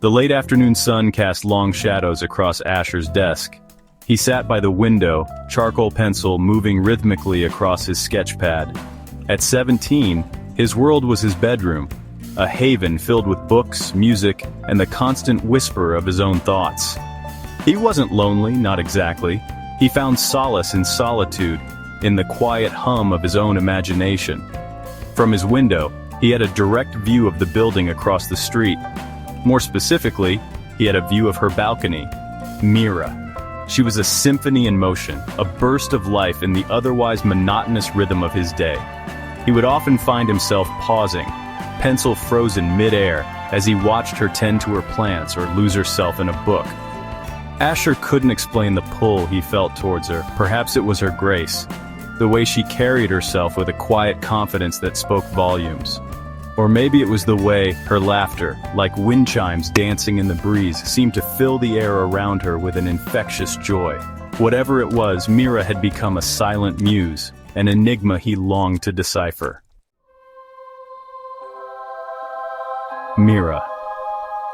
The late afternoon sun cast long shadows across Asher's desk. He sat by the window, charcoal pencil moving rhythmically across his sketch pad. At 17, his world was his bedroom, a haven filled with books, music, and the constant whisper of his own thoughts. He wasn't lonely, not exactly. He found solace in solitude, in the quiet hum of his own imagination. From his window, he had a direct view of the building across the street. More specifically, he had a view of her balcony, Mira. She was a symphony in motion, a burst of life in the otherwise monotonous rhythm of his day. He would often find himself pausing, pencil frozen mid-air, as he watched her tend to her plants or lose herself in a book. Asher couldn't explain the pull he felt towards her. Perhaps it was her grace, the way she carried herself with a quiet confidence that spoke volumes. Or maybe it was the way her laughter, like wind chimes dancing in the breeze, seemed to fill the air around her with an infectious joy. Whatever it was, Mira had become a silent muse, an enigma he longed to decipher. Mira.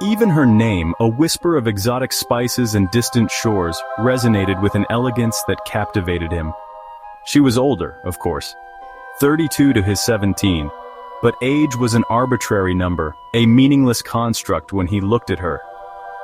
Even her name, a whisper of exotic spices and distant shores, resonated with an elegance that captivated him. She was older, of course, 32 to his 17. But age was an arbitrary number, a meaningless construct when he looked at her.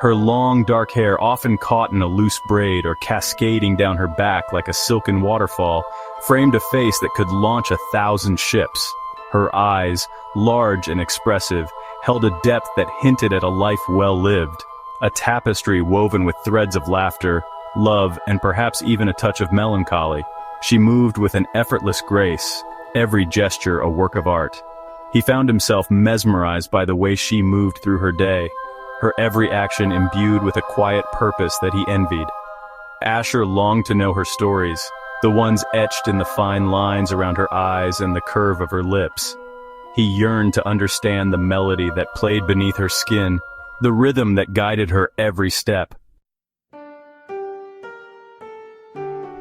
Her long, dark hair, often caught in a loose braid or cascading down her back like a silken waterfall, framed a face that could launch 1,000 ships. Her eyes, large and expressive, held a depth that hinted at a life well lived, a tapestry woven with threads of laughter, love, and perhaps even a touch of melancholy. She moved with an effortless grace, every gesture a work of art. He found himself mesmerized by the way she moved through her day, her every action imbued with a quiet purpose that he envied. Asher longed to know her stories, the ones etched in the fine lines around her eyes and the curve of her lips. He yearned to understand the melody that played beneath her skin, the rhythm that guided her every step.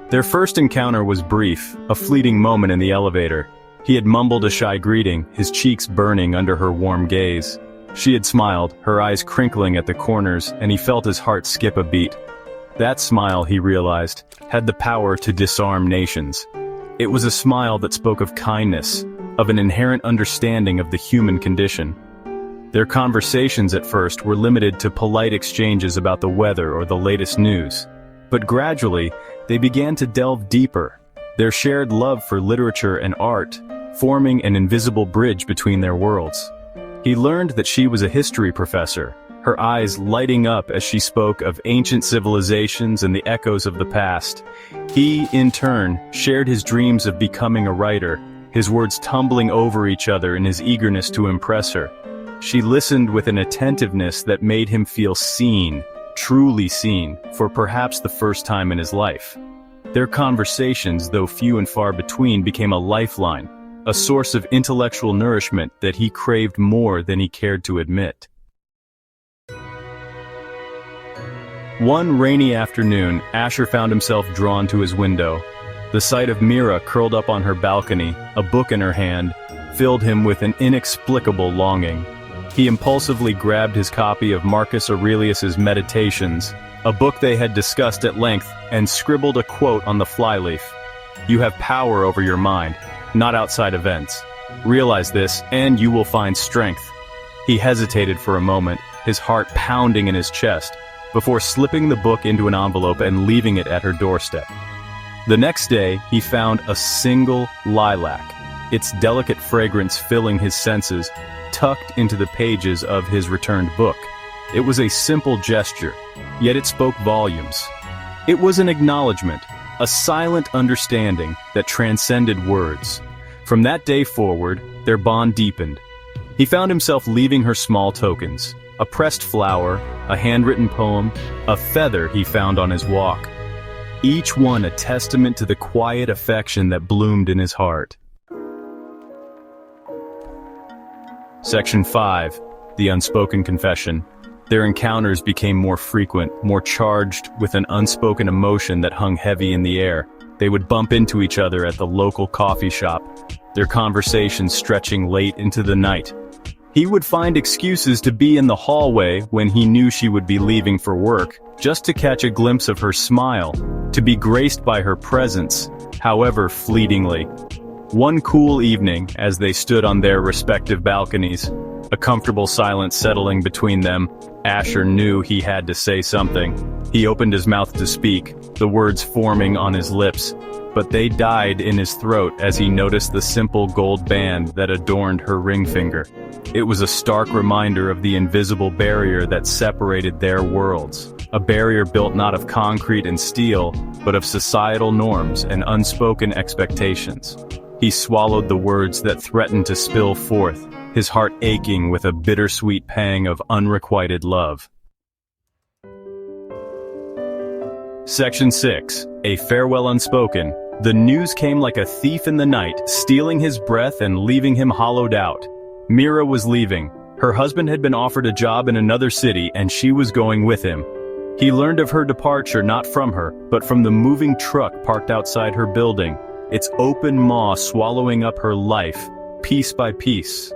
Their first encounter was brief, a fleeting moment in the elevator. He had mumbled a shy greeting, his cheeks burning under her warm gaze. She had smiled, her eyes crinkling at the corners, and he felt his heart skip a beat. That smile, he realized, had the power to disarm nations. It was a smile that spoke of kindness, of an inherent understanding of the human condition. Their conversations at first were limited to polite exchanges about the weather or the latest news. But gradually, they began to delve deeper, their shared love for literature and art, forming an invisible bridge between their worlds. He learned that she was a history professor, her eyes lighting up as she spoke of ancient civilizations and the echoes of the past. He, in turn, shared his dreams of becoming a writer, his words tumbling over each other in his eagerness to impress her. She listened with an attentiveness that made him feel seen, truly seen, for perhaps the first time in his life. Their conversations, though few and far between, became a lifeline, a source of intellectual nourishment that he craved more than he cared to admit. One rainy afternoon, Asher found himself drawn to his window. The sight of Mira curled up on her balcony, a book in her hand, filled him with an inexplicable longing. He impulsively grabbed his copy of Marcus Aurelius's Meditations, a book they had discussed at length, and scribbled a quote on the flyleaf. "You have power over your mind, not outside events. Realize this, and you will find strength." He hesitated for a moment, his heart pounding in his chest, before slipping the book into an envelope and leaving it at her doorstep. The next day, he found a single lilac, its delicate fragrance filling his senses, tucked into the pages of his returned book. It was a simple gesture, yet it spoke volumes. It was an acknowledgement, a silent understanding that transcended words. From that day forward, their bond deepened. He found himself leaving her small tokens, a pressed flower, a handwritten poem, a feather he found on his walk. Each one a testament to the quiet affection that bloomed in his heart. Section 5. The Unspoken Confession. Their encounters became more frequent, more charged with an unspoken emotion that hung heavy in the air. They would bump into each other at the local coffee shop, their conversations stretching late into the night. He would find excuses to be in the hallway when he knew she would be leaving for work, just to catch a glimpse of her smile, to be graced by her presence, however fleetingly. One cool evening, as they stood on their respective balconies, a comfortable silence settling between them, Asher knew he had to say something. He opened his mouth to speak, the words forming on his lips, but they died in his throat as he noticed the simple gold band that adorned her ring finger. It was a stark reminder of the invisible barrier that separated their worlds, a barrier built not of concrete and steel, but of societal norms and unspoken expectations. He swallowed the words that threatened to spill forth, his heart aching with a bittersweet pang of unrequited love. Section 6. A Farewell Unspoken. The news came like a thief in the night, stealing his breath and leaving him hollowed out. Mira was leaving. Her husband had been offered a job in another city and she was going with him. He learned of her departure not from her, but from the moving truck parked outside her building, its open maw swallowing up her life, piece by piece.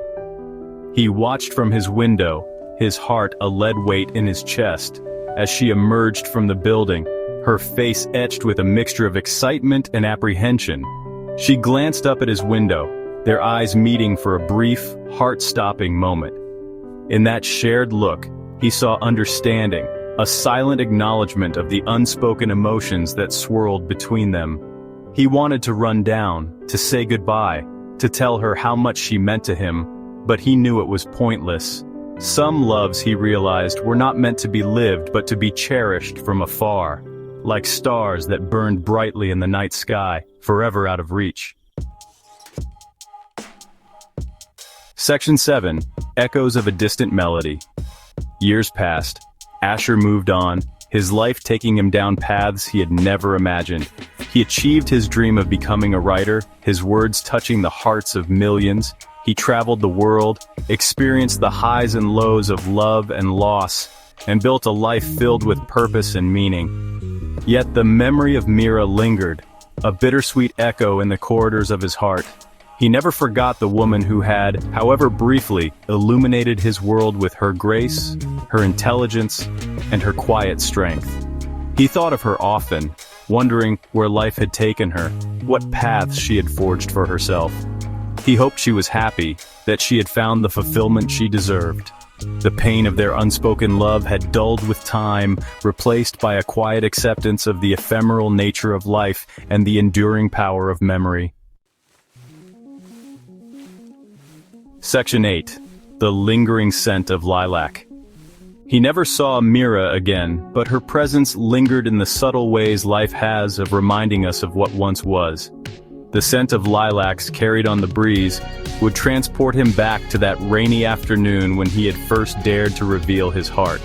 He watched from his window, his heart a lead weight in his chest, as she emerged from the building, her face etched with a mixture of excitement and apprehension. She glanced up at his window, their eyes meeting for a brief, heart-stopping moment. In that shared look, he saw understanding, a silent acknowledgement of the unspoken emotions that swirled between them. He wanted to run down, to say goodbye, to tell her how much she meant to him, but he knew it was pointless. Some loves, he realized, were not meant to be lived but to be cherished from afar, like stars that burned brightly in the night sky, forever out of reach. Section 7. Echoes of a Distant Melody. Years passed. Asher moved on, his life taking him down paths he had never imagined. He achieved his dream of becoming a writer, his words touching the hearts of millions. He traveled the world, experienced the highs and lows of love and loss, and built a life filled with purpose and meaning. Yet the memory of Mira lingered, a bittersweet echo in the corridors of his heart. He never forgot the woman who had, however briefly, illuminated his world with her grace, her intelligence, and her quiet strength. He thought of her often, wondering where life had taken her, what paths she had forged for herself. He hoped she was happy, that she had found the fulfillment she deserved. The pain of their unspoken love had dulled with time, replaced by a quiet acceptance of the ephemeral nature of life and the enduring power of memory. Section 8. The Lingering Scent of Lilac. He never saw Mira again, but her presence lingered in the subtle ways life has of reminding us of what once was. The scent of lilacs carried on the breeze would transport him back to that rainy afternoon when he had first dared to reveal his heart.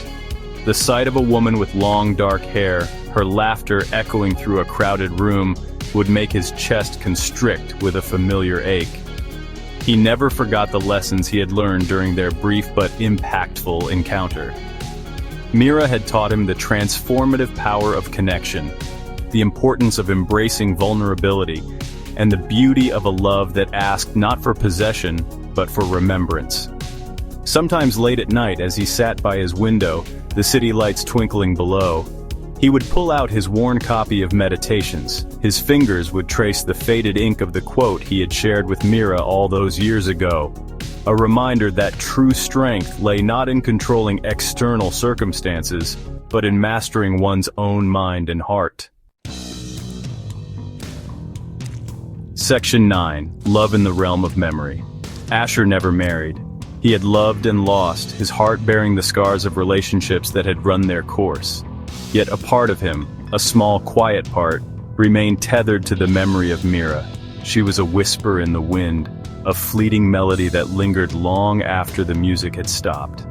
The sight of a woman with long dark hair, her laughter echoing through a crowded room, would make his chest constrict with a familiar ache. He never forgot the lessons he had learned during their brief but impactful encounter. Mira had taught him the transformative power of connection, the importance of embracing vulnerability, and the beauty of a love that asked not for possession, but for remembrance. Sometimes late at night, as he sat by his window, the city lights twinkling below, he would pull out his worn copy of Meditations. His fingers would trace the faded ink of the quote he had shared with Mira all those years ago. A reminder that true strength lay not in controlling external circumstances, but in mastering one's own mind and heart. Section 9. Love in the Realm of Memory. Asher never married. He had loved and lost, his heart bearing the scars of relationships that had run their course. Yet a part of him, a small quiet part, remained tethered to the memory of Mira. She was a whisper in the wind, a fleeting melody that lingered long after the music had stopped.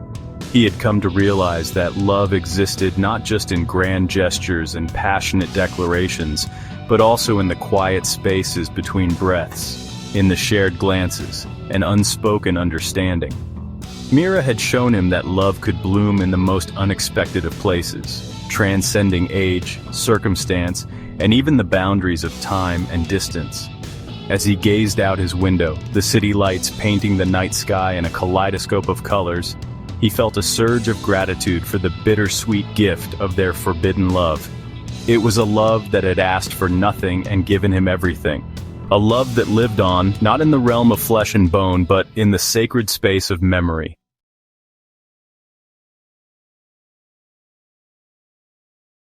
He had come to realize that love existed not just in grand gestures and passionate declarations, but also in the quiet spaces between breaths, in the shared glances, and unspoken understanding. Mira had shown him that love could bloom in the most unexpected of places, transcending age, circumstance, and even the boundaries of time and distance. As he gazed out his window, the city lights painting the night sky in a kaleidoscope of colors, he felt a surge of gratitude for the bittersweet gift of their forbidden love. It was a love that had asked for nothing and given him everything. A love that lived on, not in the realm of flesh and bone, but in the sacred space of memory.